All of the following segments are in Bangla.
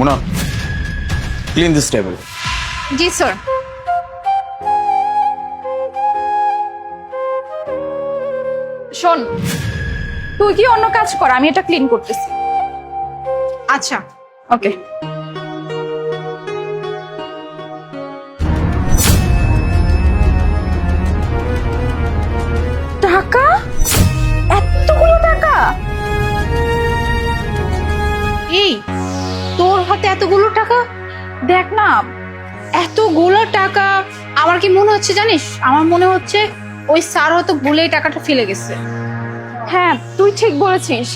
Mona, clean this table. G sir. শোন, তুই কি অন্য কাজ কর, আমি এটা ক্লিন করতেছি। আচ্ছা, ওকে। টাকা, এতগুলো টাকা! এই, তোর হাতে এতগুলো টাকা? দেখ না, এতগুলো টাকা। আমার কি মনে হচ্ছে জানিস, আমার মনে হচ্ছে ওই স্যার হয়তো ভুলেই টাকাটা ফেলে গেছে। হ্যাঁ, তুই ঠিক বলেছিস।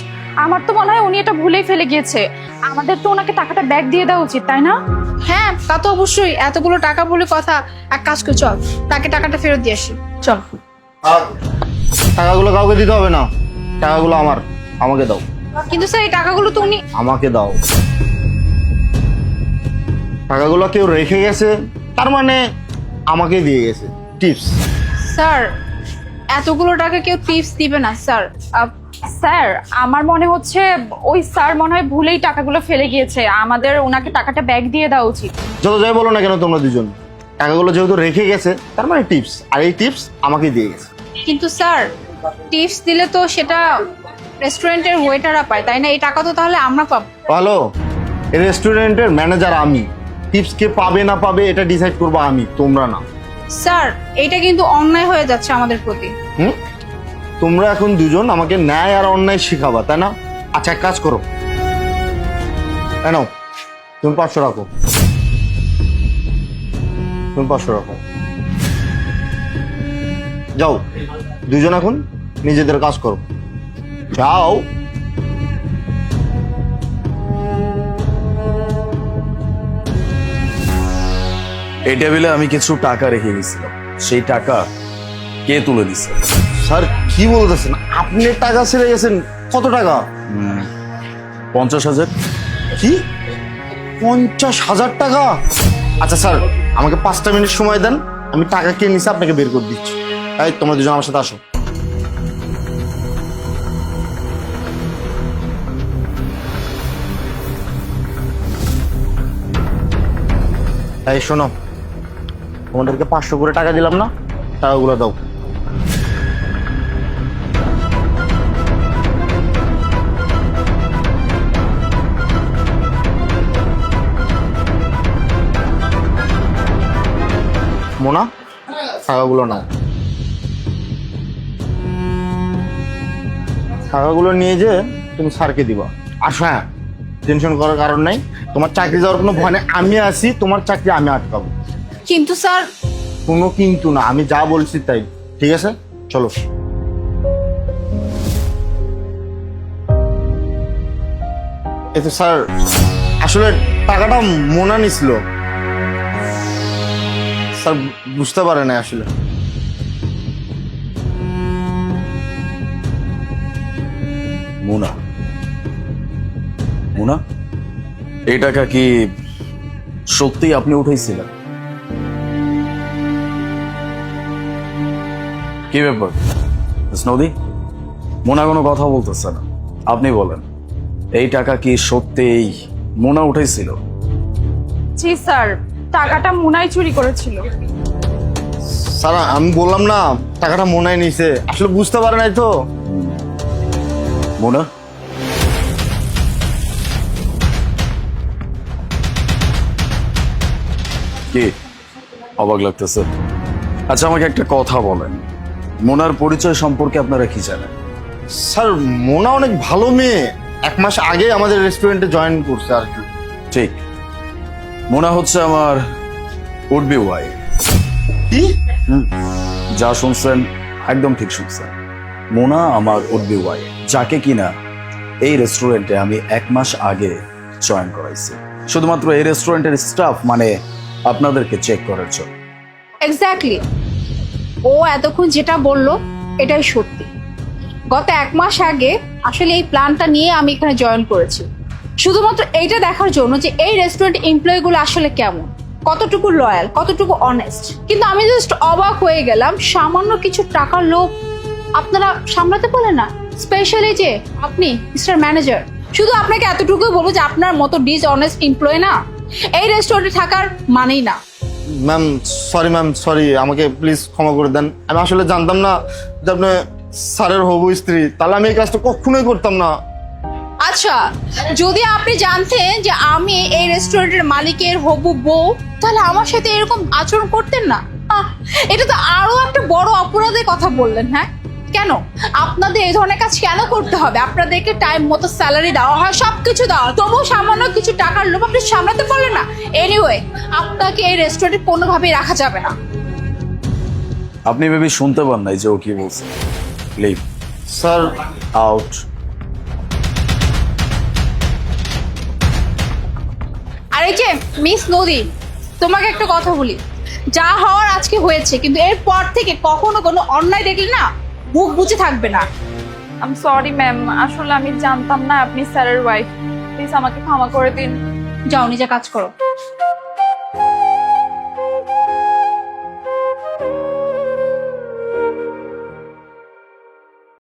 আমার তো মনে হয় উনি এটা ভুলেই ফেলে গিয়েছে। আমাদের তো ওনাকে টাকাটা ব্যাক দিয়ে দেওয়া উচিত, তাই না? হ্যাঁ, তা তো অবশ্যই। এতগুলো টাকা বলে কথা। এক কাজ করে চল, তাকে টাকাটা ফেরত দিয়ে আসি। চল। আর টাকাগুলো কাউকে দিতে হবে না, টাকাগুলো আমার, আমাকে দাও। কিন্তু স্যার, এই টাকাগুলো তো উনি... আমাকে দাও। টাকাগুলো কেউ রেখে গেছে, তার মানে আমাকে দিয়ে গেছে টিপস। স্যার, এতগুলো টাকা কেউ টিপস দিবে না স্যার। স্যার, আমার মনে হচ্ছে ওই স্যার মনে হয় ভুলেই টাকাগুলো ফেলে গিয়েছে। আমাদের ওনাকে টাকাটা ব্যাক দিয়ে দেওয়া উচিত। যত যাই বলো না কেন তোমরা দুজন, টাকাগুলো যেহেতু রেখে গেছে তার মানে টিপস, আর এই টিপস আমাকে দিয়ে গেছে। কিন্তু স্যার, টিপস দিলে তো সেটা রেস্টুরেন্টের ওয়েটাররা পায়, তাই না? এই টাকা তো তাহলে আমরা পাবো। ভালো, এই রেস্টুরেন্টের ম্যানেজার আমি। টিপস কে পাবে না পাবে এটা ডিসাইড করবো আমি, তোমরা না। স্যার, এটা কিন্তু অন্যায় হয়ে যাচ্ছে আমাদের প্রতি। তোমরা এখন দুজন আমাকে ন্যায় আর অন্যায় শিখাবা, তাই না? আচ্ছা, এক কাজ করো, নাও তুমি 500 রাখো, তুমি 500 রাখো। যাও, দুজন এখন নিজেদের কাজ করো, যাও। এই টেবিলে আমি কিছু টাকা রেখে গেছিলাম, সেই টাকা কে তুলে দিছে? স্যার কি বলতেছেন, আপনি টাকা ছেড়ে গেছেন? কত টাকা? 50,000। কি 50,000 টাকা? আচ্ছা স্যার, আমাকে 5টা মিনিট সময় দেন, আমি টাকা কে নিছে আপনাকে বের করে দিচ্ছি। এই তোমরা দুজন আমার সাথে আসো। এই শোনো, তোমাদেরকে 500 করে টাকা দিলাম না, টাকাগুলো দাও। মোনা, টাকাগুলো নাও। টাকাগুলো নিয়ে যে তুমি স্যারকে দিবা। আর হ্যাঁ, টেনশন করার কারণ নাই, তোমার চাকরি যাওয়ার কোনো ভয় নেই, আমি আছি, তোমার চাকরি আমি আটকাবো। কিন্তু স্যার... কোনো কিন্তু না, আমি যা বলছি তাই, ঠিক আছে? চলো। এতে স্যার, আসলে টাকাটা মোনা নিছিল, স্যার বুঝতে পারে না আসলে। মোনা, মোনা, এই টাকা কি সত্যি আপনি উঠাইছিলেন? কি ব্যাপার নদী? মোনা কোনো কথা বলতেছে না, আপনি বলেন, এই টাকা কি সত্যিই মোনা উঠাইছিল? জি স্যার, টাকাটা মুনাই চুরি করেছিল। স্যার আমি বললাম না, টাকাটা মোনায় নিছে, আসলে বুঝতে পারে নাই তো। মোনা, কি অবাক লাগতেছে? আচ্ছা, আমাকে একটা কথা বলেন, মোনার পরিচয় সম্পর্কে আপনারা কি জানেন? স্যার মোনা অনেক ভালো মেয়ে, 1 মাস আগে আমাদের রেস্টুরেন্টে জয়েন করছে আর কি। ঠিক, মোনা হচ্ছে আমার উড বি ওয়াইফ। কি? যা শুনছেন একদম ঠিক শুনছেন, মোনা আমার উড বি ওয়াইফ, যাকে কিনা এই রেস্টুরেন্টে আমি 1 মাস আগে জয়েন করাইছি, শুধুমাত্র এই রেস্টুরেন্টের স্টাফ মানে আপনাদেরকে চেক করার জন্য। এক্স্যাক্টলি, ও এতক্ষণ যেটা বলল এটাই সত্যি। গত 1 মাস আগে আসলে এই প্ল্যানটা নিয়ে আমি এখানে জয়েন করেছি, শুধুমাত্র এইটা দেখার জন্য যে এই রেস্টুরেন্ট এমপ্লয়িগুলো আসলে কেমন, কতটুকু লয়াল, কতটুকু অনেস্ট। কিন্তু আমি জাস্ট অবাক হয়ে গেলাম, সামান্য কিছু টাকার লোভ আপনারা সামলাতে পারলেন না। স্পেশালি যে আপনি মিস্টার ম্যানেজার, শুধু আপনাকে এতটুকুই বলবো যে আপনার মতো ডিসঅনেস্ট এমপ্লয় না এই রেস্টুরেন্টে থাকার মানেই না। ম্যাম সরি, আমাকে প্লিজ ক্ষমা করে দেন। আমি আসলে জানতাম না যে আপনি স্যারের হবু স্ত্রী, তাহলে আমি এই কাজটা কখনোই করতাম না। আচ্ছা, যদি আপনি জানতেন যে আমি এই রেস্টুরেন্টের মালিকের হবু বউ, তাহলে আমার সাথে এরকম আচরণ করতেন না। এটা তো আরো একটা বড় অপরাধের কথা বললেন। হ্যাঁ, কেন আপনাদের এই ধরনের কাজ কেন করতে হবে? আপনাদেরকে টাইম মতো স্যালারি দেওয়া হয়, সবকিছু দেওয়া হয়, তবুও সামান্য কিছু টাকার লোভ আপনি সামলাতে পারলেন না। এনিওয়ে, আপনাকে এই রেস্টুরেন্টে কোনোভাবেই রাখা যাবে না। আপনি বেবি শুনতে পান নাই যে ও কি বলছে? Leave sir out. আর এই যে মিস নদী, তোমাকে একটা কথা বলি, যা হওয়ার আজকে হয়েছে, কিন্তু এরপর থেকে কখনো কোনো অন্যায় দেখলে না মুখ বুঝে থাকবে না। আই এম সরি ম্যাম, আসলে আমি জানতাম না আপনি স্যারের ওয়াইফ। প্লিজ আমাকে ক্ষমা করে দিন। যাও নিজে কাজ করো।